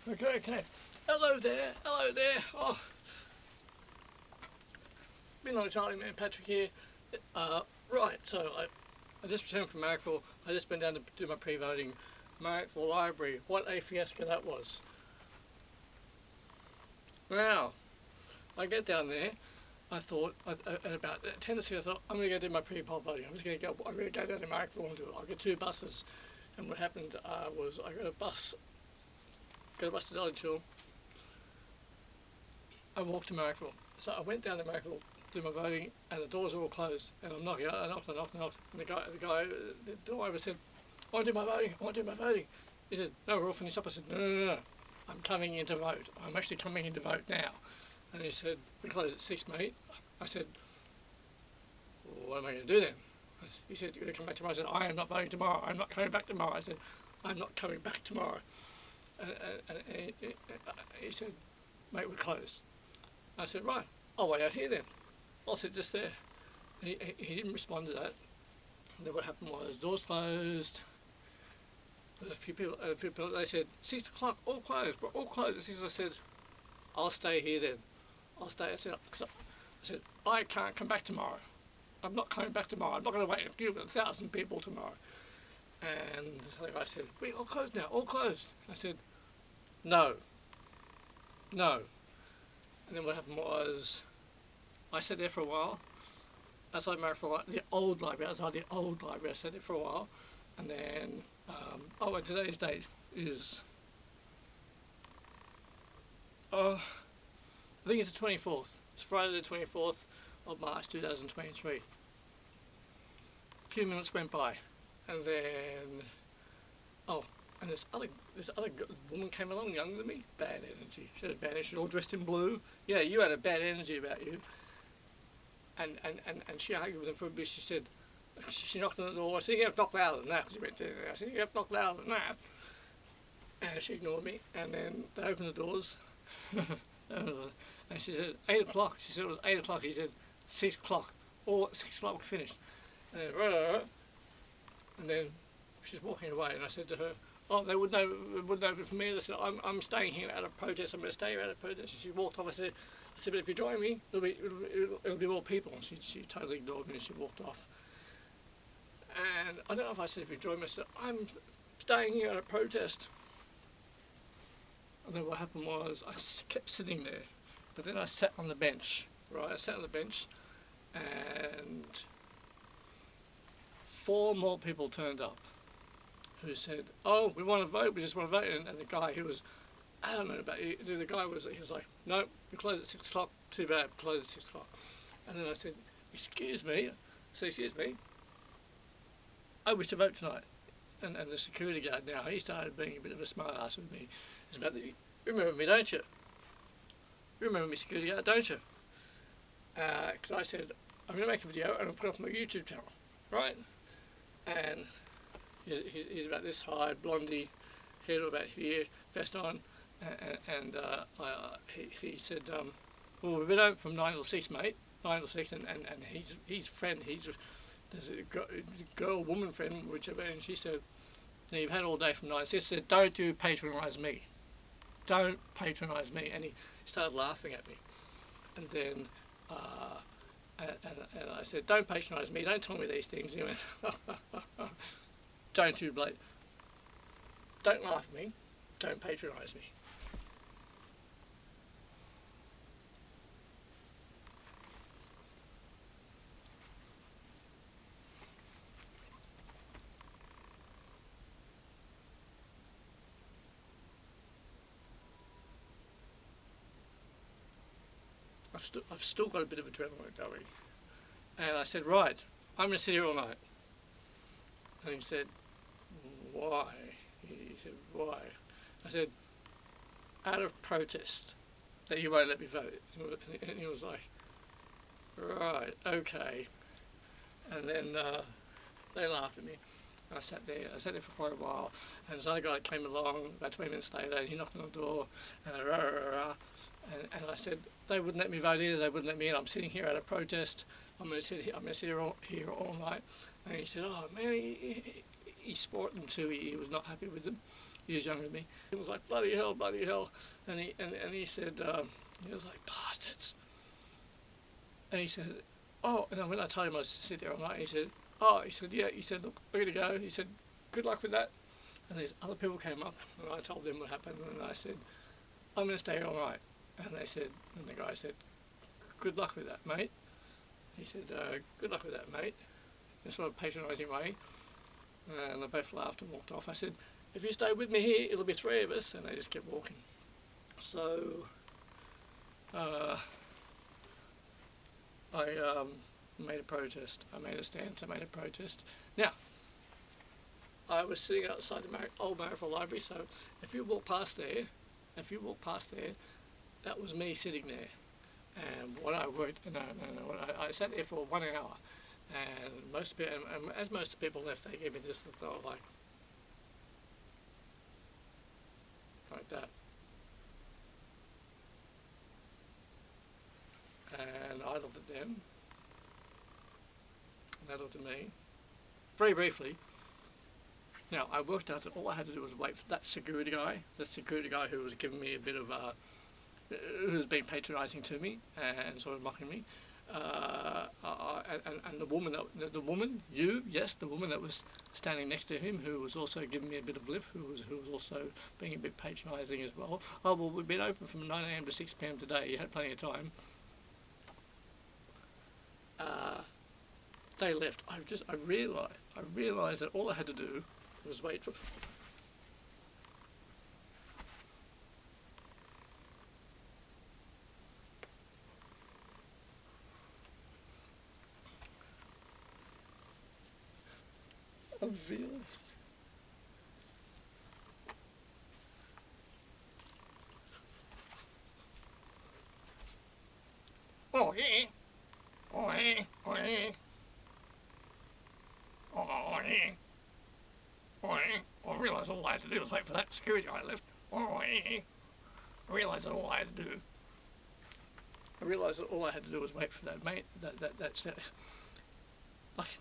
Okay. Hello there. Oh, been like Charlie Man, Patrick here. Right, so I just returned from Marrickville. I just been down to do my pre-voting. Marrickville Library. What a fiasco that was. Now, I get down there. I thought at about 10 to 6, I thought I'm going to go do my pre-poll voting. I'm going to go down to Marrickville and do it. I'll get 2 buses, and what happened was I got a bus to Dollytool. I walked to Marrickville. So I went down to Marrickville to do my voting, and the doors were all closed. And I'm knocking. I knocked. And the guy at the door over said, "I want to do my voting. He said, "No, we're all finished up." I said, "No. I'm coming in to vote. I'm actually coming in to vote now." And he said, "We close at 6, mate." I said, "Well, what am I going to do then?" He said, "You're going to come back tomorrow." I said, "I am not voting tomorrow. I'm not coming back tomorrow." I said, "I'm not coming back tomorrow." And he said, "Mate, we're closed." I said, "Right, I'll wait out here then. I'll sit just there." He didn't respond to that. And then what happened was, doors closed. There's a few people, they said, 6 o'clock, all closed. We're all closed at 6. I said, "I'll stay here then. I'll stay." I said, "I can't come back tomorrow. I'm not coming back tomorrow. I'm not going to wait a queue with 1,000 people tomorrow." And so the guy said, "We all closed now, all closed." I said, No. And then what happened was, I sat there for a while, outside Marrickville, the old library, I sat there for a while, and then, and today's date is, I think it's the 24th. It's Friday the 24th of March 2023. A few minutes went by, and then, and this other woman came along, younger than me. Bad energy. She had a bad energy, all dressed in blue. Yeah, you had a bad energy about you. And she argued with him for a bit. She said, she knocked on the door. I said, "You have to knock louder than that." She went there. I said, "You have to knock louder than that." And she ignored me. And then they opened the doors. And she said, 8 o'clock. She said it was 8 o'clock. He said, 6 o'clock. Or 6 o'clock we're finished. And then she's walking away. And I said to her, "Oh, they wouldn't open for me." And I said, I'm staying here out of protest. I'm going to stay here out of protest." And she walked off. I said, "But if you join me, it'll be more people." And she totally ignored me and she walked off. And I don't know if I said, "If you join me," I said, "I'm staying here out of protest." And then what happened was, I kept sitting there. But then I sat on the bench, right? I sat on the bench, and 4 more people turned up who said, "Oh, we want to vote, we just want to vote." And the guy who was adamant about it, he was like, "No, we close at 6 o'clock, too bad, close at 6 o'clock. And then I said, "Excuse me," "I wish to vote tonight." And the security guard now, he started being a bit of a smart ass with me. It's about you remember me, don't you? You remember me, security guard, don't you? Because I said, "I'm going to make a video and I'll put it off my YouTube channel," right? And he's about this high, blondie, hair about here, vest on, and he said, "Well, we've been open from 9 till 6, mate, 9 till 6, and his friend, there's a woman friend, whichever, and she said, "Now you've had all day from 9 to 6, said, don't patronise me. Don't patronise me." And he started laughing at me. And then, and I said, "Don't patronise me, don't tell me these things." And he went, "Don't laugh at me, don't patronise me." I've still got a bit of adrenaline going. And I said, "Right, I'm going to sit here all night." And he said, "Why?" He said, "Why?" I said, "Out of protest that you won't let me vote." And he was like, "Right, okay." And then they laughed at me. I sat there for quite a while, and this other guy came along about 20 minutes later, and he knocked on the door, and I said, "They wouldn't let me vote either, they wouldn't let me in. I'm sitting here at a protest. I'm going to sit here all night." And he said, "Oh man," he swore at them too. He was not happy with them. He was younger than me. He was like, bloody hell, bloody hell. And he said, he was like, bastards. And he said, oh, and then when I told him I was to sit there all night, he said, oh, he said, yeah, he said, look, we're going to go. He said, good luck with that. And these other people came up, and I told them what happened, and I said, I'm going to stay here all night. And they said, and the guy said, good luck with that, mate. He said, good luck with that, mate. In a sort of patronising way. And they both laughed and walked off. I said, if you stay with me here, it'll be 3 of us. And they just kept walking. So, I made a protest. I made a stance. I made a protest. Now, I was sitting outside the old Marrickville Library, so if you walk past there, that was me sitting there. And when I worked, I sat there for 1 hour, and as most people left, they gave me this look, like that. And I looked at them, and they looked at me, very briefly. Now, I worked out that all I had to do was wait for that security guy who was giving me a bit of, who was being patronising to me and sort of mocking me, and the woman that was standing next to him, who was also giving me a bit of lift, who was also being a bit patronising as well. Oh, well, we've been open from 9 AM to 6 PM today. You had plenty of time. They left. I realised that all I had to do was wait for. I realised. Oh yeah. Oh yeah. Oh yeah. Oh yeah. Oh yeah. I realised all I had to do was wait for that security guy left. Oh yeah. I realised that all I had to do was wait for that mate. That's it.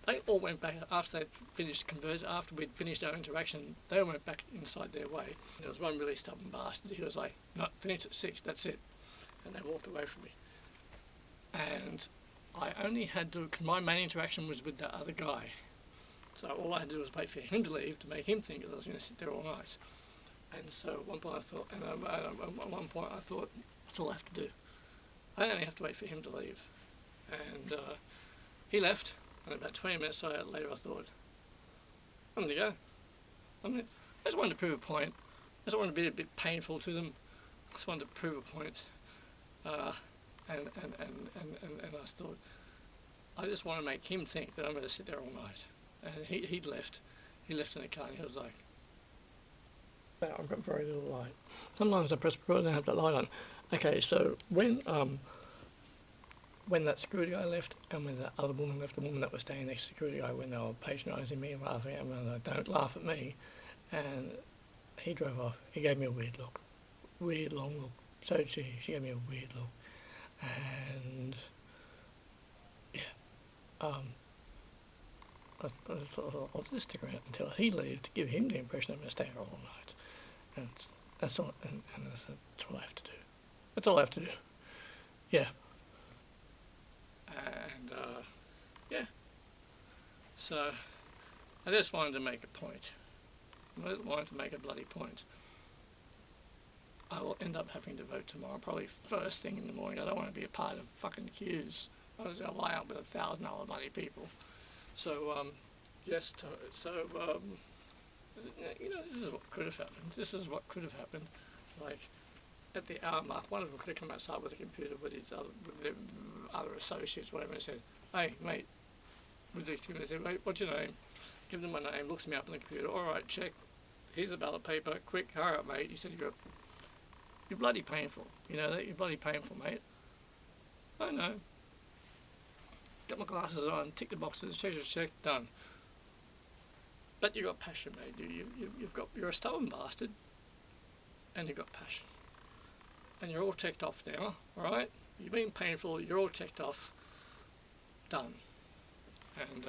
They all went back after they'd finished conversing. After we'd finished our interaction, they all went back inside their way. There was one really stubborn bastard. He was like, "No, finish at 6. That's it," and they walked away from me. And I only had to. Cause my main interaction was with that other guy, so all I had to do was wait for him to leave to make him think that I was going to sit there all night. And so at one point I thought, that's all I have to do. I only have to wait for him to leave. And he left, and about 20 minutes later I thought, I'm going to go. I just wanted to prove a point. I just wanted to be a bit painful to them. I just wanted to prove a point. And I thought, I just want to make him think that I'm going to sit there all night. And he'd left. He left in the car, and he was like, I've got very little light. Sometimes I press record and I have that light on. Okay, so when that security guy left, and when that other woman left, the woman that was standing next to the security guy, when they were patronising me and laughing at me, and like, don't laugh at me, and he drove off. He gave me a weird look, weird long look. So she gave me a weird look, and yeah, I thought I'll just stick around until he leaves to give him the impression I'm going to stay here all night, and that's all. And that's all I have to do. That's all I have to do. Yeah. And yeah. So I just wanted to make a point. I just wanted to make a bloody point. I will end up having to vote tomorrow, probably first thing in the morning. I don't want to be a part of fucking queues. I was going to lie up with 1,000 other bloody people. So yes. You know, this is what could have happened. This is what could have happened. Like, at the hour mark, one of them could have come outside with a computer with their other associates, whatever, and said, hey, mate, with the computer, said, mate, what's your name? Give them my name, looks me up on the computer, alright, check, here's a ballot paper, quick, hurry up, mate. He said, you're bloody painful, you know that, you're bloody painful, mate. I know. Got my glasses on, tick the boxes, check, done. But you got passion, mate. You're a stubborn bastard, and you've got passion. And you're all checked off now, alright? You've been painful, you're all checked off, done. And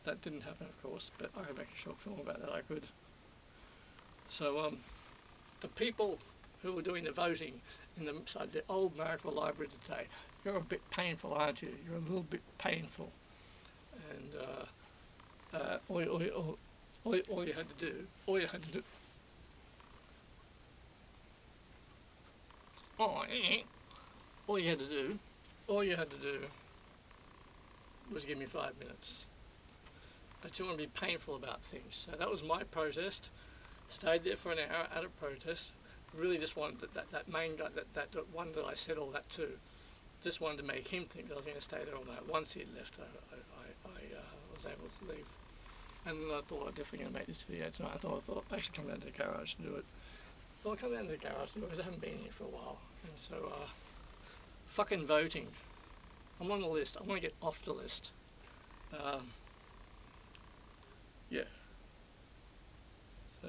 that didn't happen, of course, but I could make a short film about that, I could. So the people who were doing the voting in the old Marrickville Library today, you're a bit painful, aren't you? You're a little bit painful. And all you had to do, all you had to do was give me 5 minutes. But you want to be painful about things. So that was my protest. Stayed there for an hour at a protest. Really just wanted that main guy, that one that I said all that to, just wanted to make him think that I was going to stay there all night. Once he'd left, I was able to leave. And then I thought I was definitely going to make this video tonight. I thought I'd actually come down to the garage and do it. So I'll come down to the garage and do it because I haven't been here for a while. And so, fucking voting. I'm on the list. I want to get off the list. Yeah. So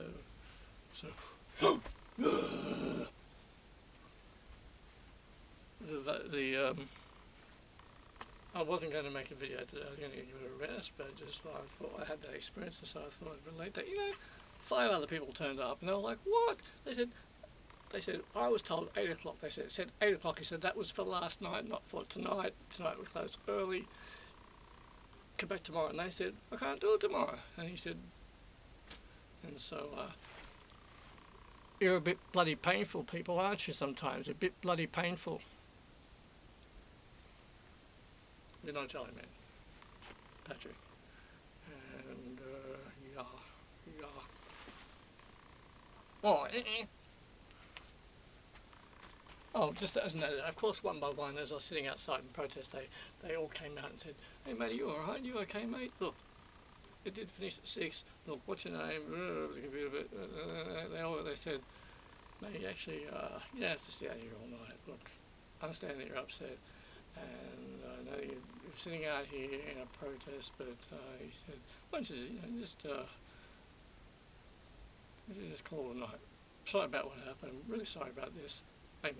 I wasn't going to make a video today. I was going to give it a rest, but just I thought I had that experience, and so I thought I'd relate that. 5 other people turned up, and they were like, "What?" They said I was told 8 o'clock. They said 8 o'clock. He said that was for last night, not for tonight. Tonight we close early. Come back tomorrow. And they said, I can't do it tomorrow. And he said, and so you're a bit bloody painful, people, aren't you? Sometimes a bit bloody painful. Good night, Charlie, man. Patrick. And yeah. Oh, just as an of course, one by one, as I was sitting outside in protest, they all came out and said, "Hey, mate, are you alright? You okay, mate? Look, it did finish at 6. Look, what's your name?" They said, "Mate, actually, you don't have to stay out here all night. Look, I understand that you're upset, and I know you're sitting out here in a protest, but he said, why don't you just call it a night? Sorry about what happened. I'm really sorry about this. Hey,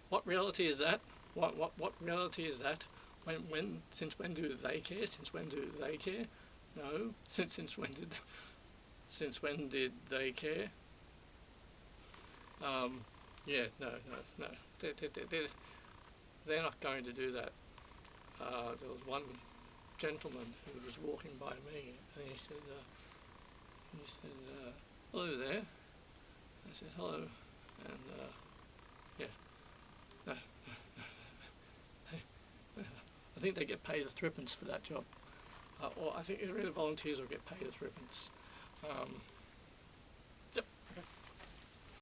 what reality is that? What reality is that? Since when do they care? Since when do they care? No. Since when did they care? Yeah, no. They're not going to do that. There was one gentleman who was walking by me, and he said, "Hello there." I said, "Hello," and yeah. No. I think they get paid a threepence for that job. Or I think the volunteers will get paid a threepence.